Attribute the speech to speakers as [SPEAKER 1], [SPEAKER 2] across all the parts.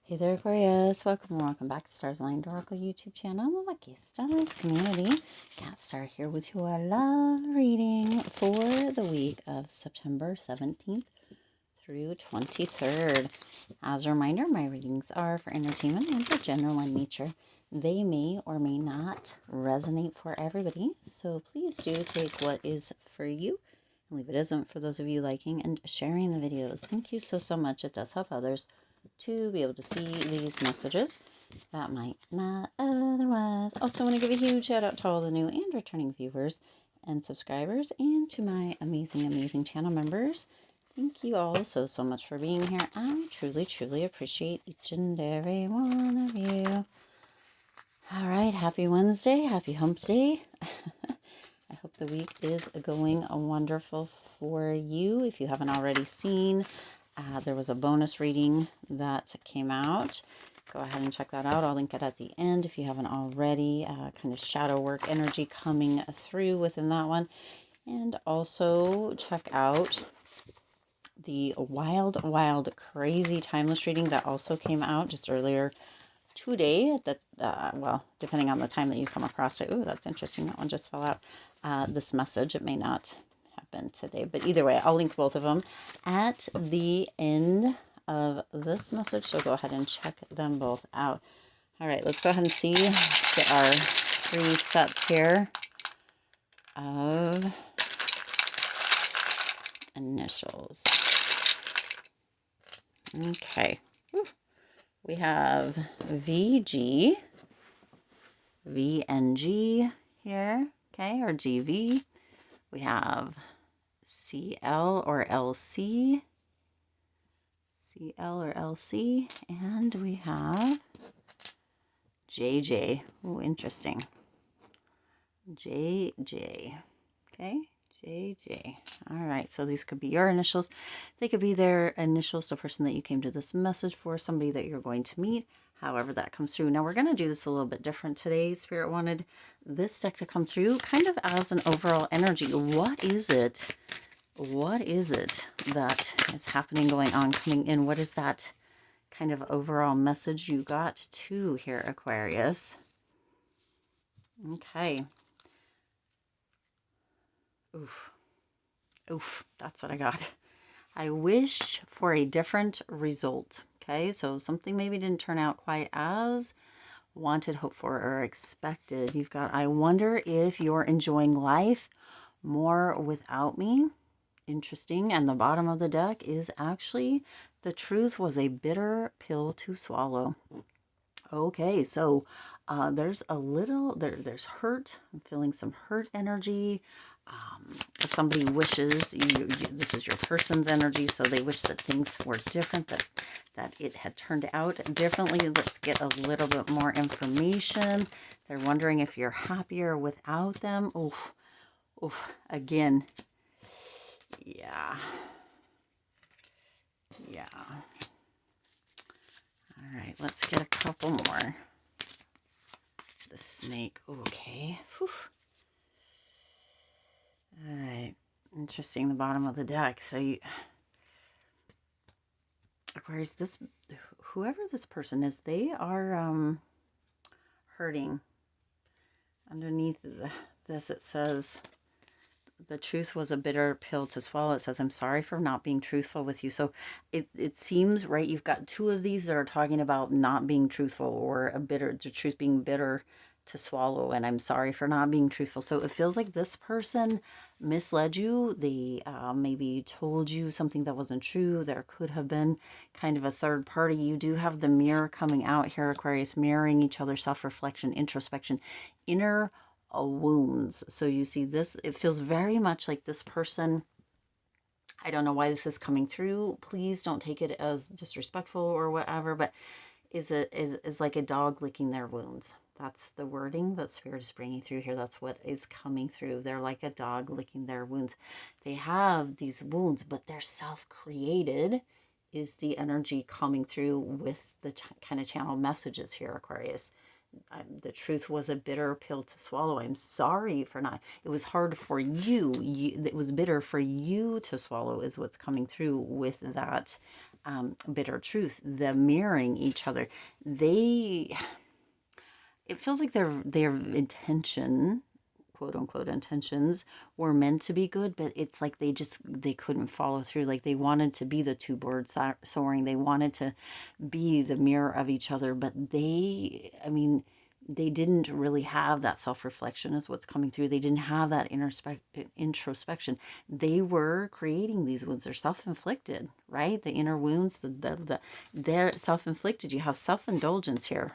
[SPEAKER 1] Hey there, Aquarius. Welcome and welcome back to Stars Aligned Oracle YouTube channel, the Lucky Stars community. Cat Star here with your love reading for the week of September 17th through 23rd. As a reminder, my readings are for entertainment and for general in nature. They may or may not resonate for everybody, so please do take what is for you and leave it isn't for those of you liking and sharing the videos. Thank you so much. It does help others to be able to see these messages that might not otherwise. Also want to give a huge shout out to all the new and returning viewers and subscribers, and to my amazing channel members. Thank you all so much for being here. I truly appreciate each and every one of you. All right, happy Wednesday, happy hump day. I hope the week is going wonderful for you. If you haven't already seen, there was a bonus reading that came out. Go ahead and check that out. I'll link it at the end if you haven't already. Kind of shadow work energy coming through within that one. And also check out the wild, crazy timeless reading that also came out just earlier today. That well, depending on the time that you come across it. Ooh, that's interesting. That one just fell out. This message, it may not happen today, but either way, I'll link both of them at the end of this message, so go ahead and check them both out. All right, let's go ahead and see. Let's get our 3 sets here of initials. Okay, we have VG, VNG here, okay, or GV. We have CL or LC, CL or LC, and we have JJ. Oh, interesting. JJ. Okay, JJ. All right, so these could be your initials. They could be their initials, the person that you came to this message for, somebody that you're going to meet, however that comes through. Now, we're going to do this a little bit different today. Spirit wanted this deck to come through kind of as an overall energy. What is it? What is it that is happening, going on, coming in? What is that kind of overall message you got to here, Aquarius? Okay. Oof, that's what I got. I wish for a different result. Okay, so something maybe didn't turn out quite as wanted, hoped for, or expected. You've got, I wonder if you're enjoying life more without me. Interesting. And the bottom of the deck is actually the truth was a bitter pill to swallow. Okay, so there's a little, there's hurt. I'm feeling some hurt energy. Somebody wishes this is your person's energy, so they wish that things were different, that it had turned out differently. Let's get a little bit more information. They're wondering if you're happier without them. Oof, again. Yeah. All right, let's get a couple more. The snake. Okay. Whew. All right. Interesting, the bottom of the deck. So you, Aquarius, whoever this person is, they are hurting. Underneath this, it says, the truth was a bitter pill to swallow. It says, I'm sorry for not being truthful with you. So it seems, right, you've got 2 of these that are talking about not being truthful, or the truth being bitter to swallow, and I'm sorry for not being truthful. So it feels like this person misled you. They maybe told you something that wasn't true. There could have been kind of a third party. You do have the mirror coming out here, Aquarius, mirroring each other, self-reflection, introspection, inner wounds. So you see this, it feels very much like this person, I don't know why this is coming through. Please don't take it as disrespectful or whatever, but is like a dog licking their wounds. That's the wording that Spirit is bringing through here. That's what is coming through. They're like a dog licking their wounds. They have these wounds, but they're self-created, is the energy coming through with the kind of channel messages here, Aquarius. The truth was a bitter pill to swallow. I'm sorry for not, it was hard for you. It was bitter for you to swallow, is what's coming through with that bitter truth, the mirroring each other. It feels like their intention, quote unquote intentions, were meant to be good, but it's like they couldn't follow through. Like they wanted to be the two birds soaring. They wanted to be the mirror of each other, but they didn't really have that self-reflection is what's coming through. They didn't have that introspection. They were creating these wounds. They're self-inflicted, right? The inner wounds, they're self-inflicted. You have self-indulgence here.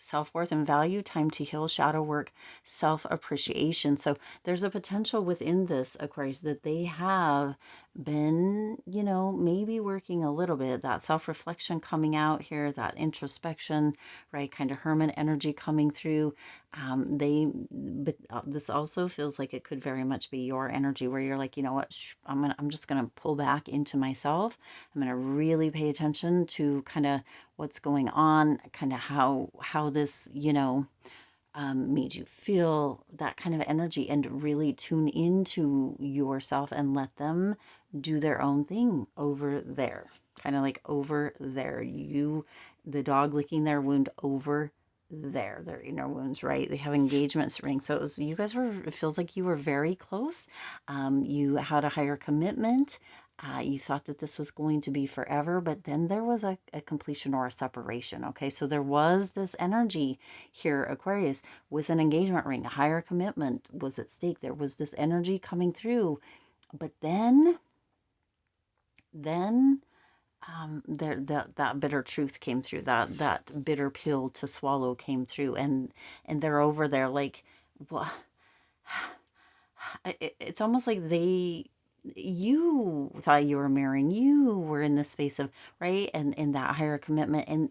[SPEAKER 1] Self-worth and value, time to heal, shadow work, self-appreciation. So there's a potential within this, Aquarius, that they have been, maybe working a little bit, that self-reflection coming out here, that introspection, right? Kind of hermit energy coming through. But this also feels like it could very much be your energy where you're like, you know what, I'm just gonna pull back into myself. I'm gonna really pay attention to kind of what's going on, kind of how this, made you feel, that kind of energy, and really tune into yourself and let them do their own thing over there. Kind of like over there. The dog licking their wound over there, their inner wounds, right? They have engagements ring. So it feels like you were very close. You had a higher commitment. You thought that this was going to be forever, but then there was a completion or a separation. Okay, so there was this energy here, Aquarius, with an engagement ring. A higher commitment was at stake. There was this energy coming through, but then that bitter truth came through. That bitter pill to swallow came through, and they're over there like, well, it's almost like you thought you were marrying, you were in this space of, right, and in that higher commitment, and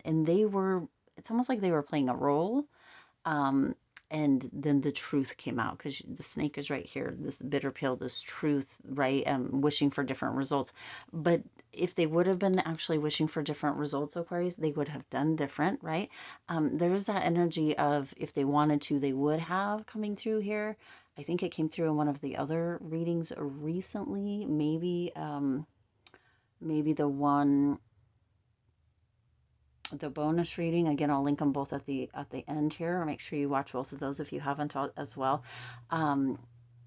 [SPEAKER 1] it's almost like they were playing a role. And then the truth came out, because the snake is right here, this bitter pill, this truth, right? Wishing for different results. But if they would have been actually wishing for different results, Aquarius, they would have done different, right? There's that energy of, if they wanted to, they would have, coming through here. I think it came through in one of the other readings recently, maybe the bonus reading. Again, I'll link them both at the end here. Make sure you watch both of those if you haven't as well.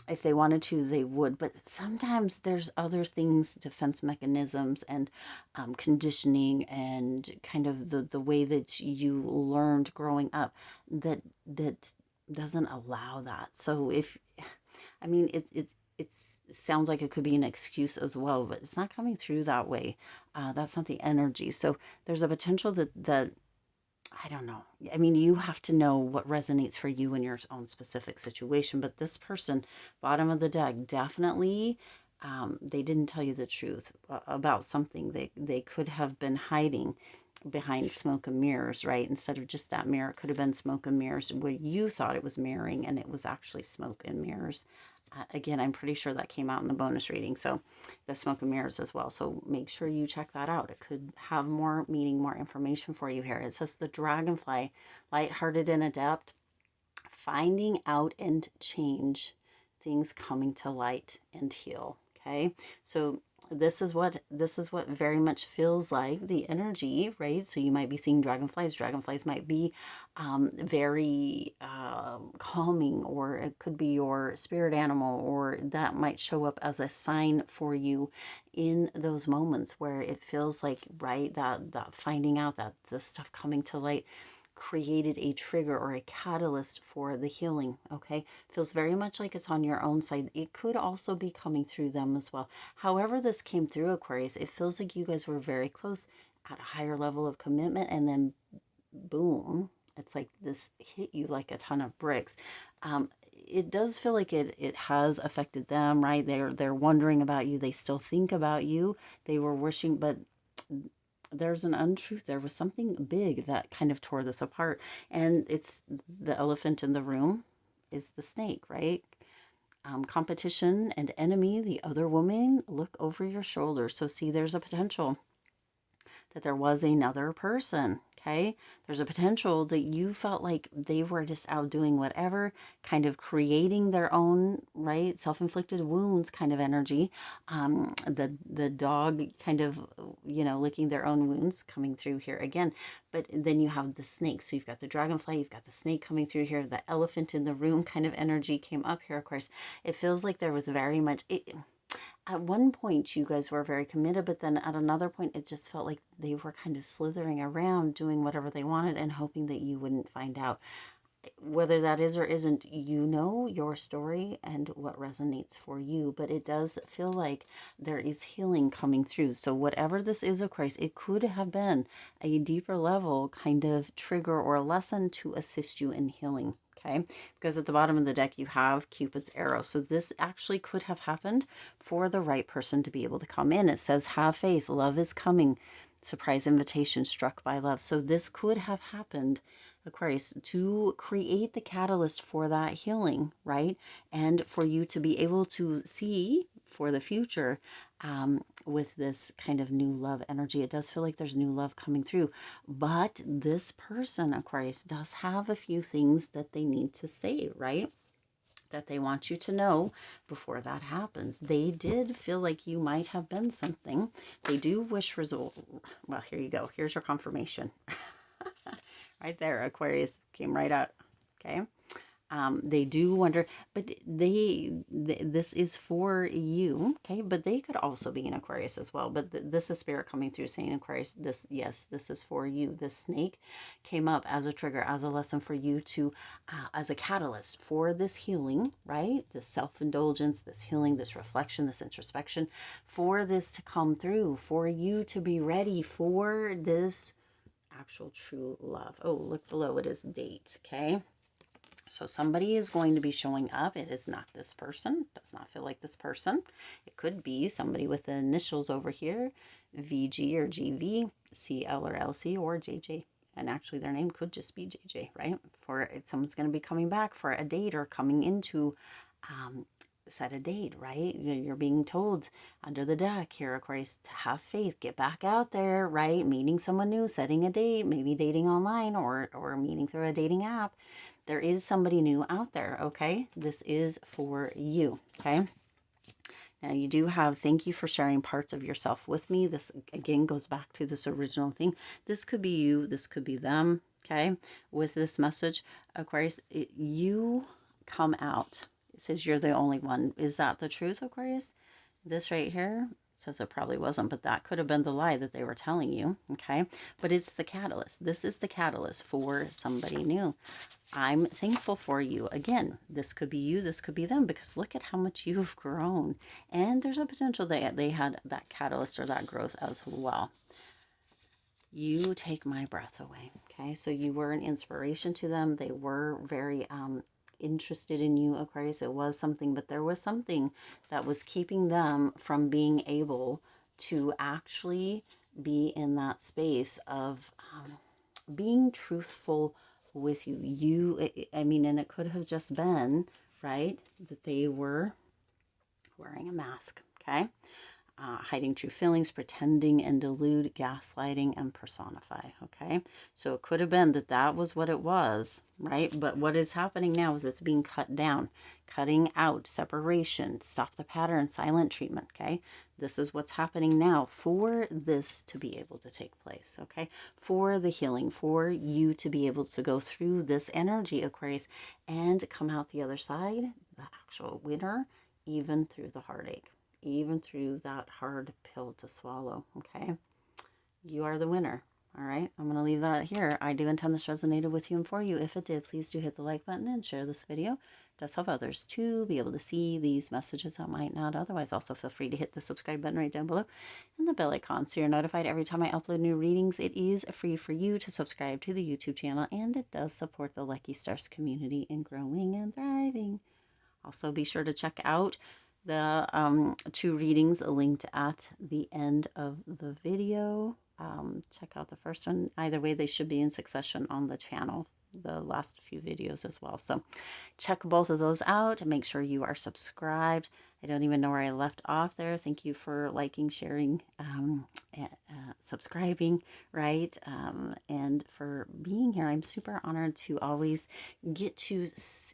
[SPEAKER 1] If they wanted to, they would, but sometimes there's other things, defense mechanisms and conditioning, and kind of the way that you learned growing up that doesn't allow that. So it sounds like it could be an excuse as well, but it's not coming through that way. That's not the energy. So there's a potential that I don't know. You have to know what resonates for you in your own specific situation. But this person, bottom of the deck, definitely, they didn't tell you the truth about something. They could have been hiding behind smoke and mirrors, right? Instead of just that mirror, it could have been smoke and mirrors where you thought it was mirroring, and it was actually smoke and mirrors. Again, I'm pretty sure that came out in the bonus reading, so the smoke and mirrors as well. So make sure you check that out. It could have more meaning, more information for you here. It says the dragonfly, lighthearted and adept, finding out and change, things coming to light and heal. Okay, so this is what very much feels like the energy, right? So you might be seeing dragonflies. Dragonflies might be very calming, or it could be your spirit animal, or that might show up as a sign for you in those moments where it feels like, right, that finding out, that the stuff coming to light created a trigger or a catalyst for the healing. Okay, feels very much like it's on your own side. It could also be coming through them as well. However this came through, Aquarius, it feels like you guys were very close at a higher level of commitment, and then boom, it's like this hit you like a ton of bricks. It does feel like it has affected them, right? They're wondering about you. They still think about you. They were wishing, but there's an untruth. There was something big that kind of tore this apart. And it's the elephant in the room is the snake, right? Competition and enemy, the other woman, look over your shoulder. So see, there's a potential that there was another person, Okay, there's a potential that you felt like they were just out doing whatever, kind of creating their own, right, self-inflicted wounds kind of energy. The dog kind of, you know, licking their own wounds coming through here again. But then you have the snake. So you've got the dragonfly, you've got the snake coming through here. The elephant in the room kind of energy came up here, of course. It feels like there was very much... At one point, you guys were very committed, but then at another point, it just felt like they were kind of slithering around, doing whatever they wanted and hoping that you wouldn't find out. Whether that is or isn't, you know your story and what resonates for you, but it does feel like there is healing coming through. So whatever this is, Aquarius, it could have been a deeper level kind of trigger or lesson to assist you in healing. Okay, because at the bottom of the deck you have Cupid's arrow. So this actually could have happened for the right person to be able to come in. It says, have faith, love is coming, surprise invitation, struck by love. So this could have happened, Aquarius, to create the catalyst for that healing, right? And for you to be able to see for the future with this kind of new love energy. It does feel like there's new love coming through. But this person, Aquarius, does have a few things that they need to say, right? That they want you to know before that happens. They did feel like you might have been something. They do wish result. Well, here you go. Here's your confirmation. Right there, Aquarius came right out. Okay. They do wonder, but this is for you, okay? But they could also be an Aquarius as well. But this is spirit coming through saying, Aquarius, this, yes, this is for you. This snake came up as a trigger, as a lesson for you to, as a catalyst for this healing, right? This self-indulgence, this healing, this reflection, this introspection, for this to come through, for you to be ready for this actual true love. Oh, look below, it is date, okay? So somebody is going to be showing up. It is not this person. Does not feel like this person. It could be somebody with the initials over here, VG or GV, CL or LC, or JJ. And actually their name could just be JJ, right? For someone's going to be coming back for a date or coming into set a date, right? You're being told under the deck here, Aquarius, to have faith, get back out there, right? Meeting someone new, setting a date, maybe dating online or meeting through a dating app. There is somebody new out there, okay? This is for you, okay? Now you do have, thank you for sharing parts of yourself with me. This again goes back to this original thing. This could be you, this could be them, okay? With this message, Aquarius, you come out. It says you're the only one. Is that the truth, Aquarius? This right here says it probably wasn't, but that could have been the lie that they were telling you, okay? But it's the catalyst. This is the catalyst for somebody new. I'm thankful for you. Again, this could be you, this could be them, because look at how much you've grown. And there's a potential that they had that catalyst or that growth as well. You take my breath away, okay? So you were an inspiration to them. They were very interested in you, Aquarius. It was something, but there was something that was keeping them from being able to actually be in that space of being truthful with you. I mean, and it could have just been, right, that they were wearing a mask, okay? Hiding true feelings, pretending and delude, gaslighting, and personify, okay? So it could have been that that was what it was, right? But what is happening now is it's being cut down, cutting out, separation, stop the pattern, silent treatment, okay? This is what's happening now for this to be able to take place, okay? For the healing, for you to be able to go through this energy, Aquarius, and come out the other side, the actual winner, even through the heartache. Even through that hard pill to swallow, okay? You are the winner, all right? I'm going to leave that here. I do intend this resonated with you and for you. If it did, please do hit the like button and share this video. It does help others to be able to see these messages that might not otherwise. Also, feel free to hit the subscribe button right down below and the bell icon so you're notified every time I upload new readings. It is free for you to subscribe to the YouTube channel, and it does support the Lucky Stars community in growing and thriving. Also, be sure to check out the 2 readings linked at the end of the video. Check out the first one. Either way, they should be in succession on the channel, the last few videos as well. So check both of those out. Make sure you are subscribed. I don't even know where I left off there. Thank you for liking, sharing, subscribing, right? And for being here. I'm super honored to always get to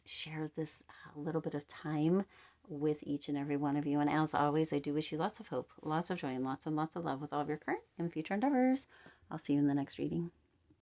[SPEAKER 1] share this little bit of time with each and every one of you. And as always, I do wish you lots of hope, lots of joy, and lots of love with all of your current and future endeavors. I'll see you in the next reading.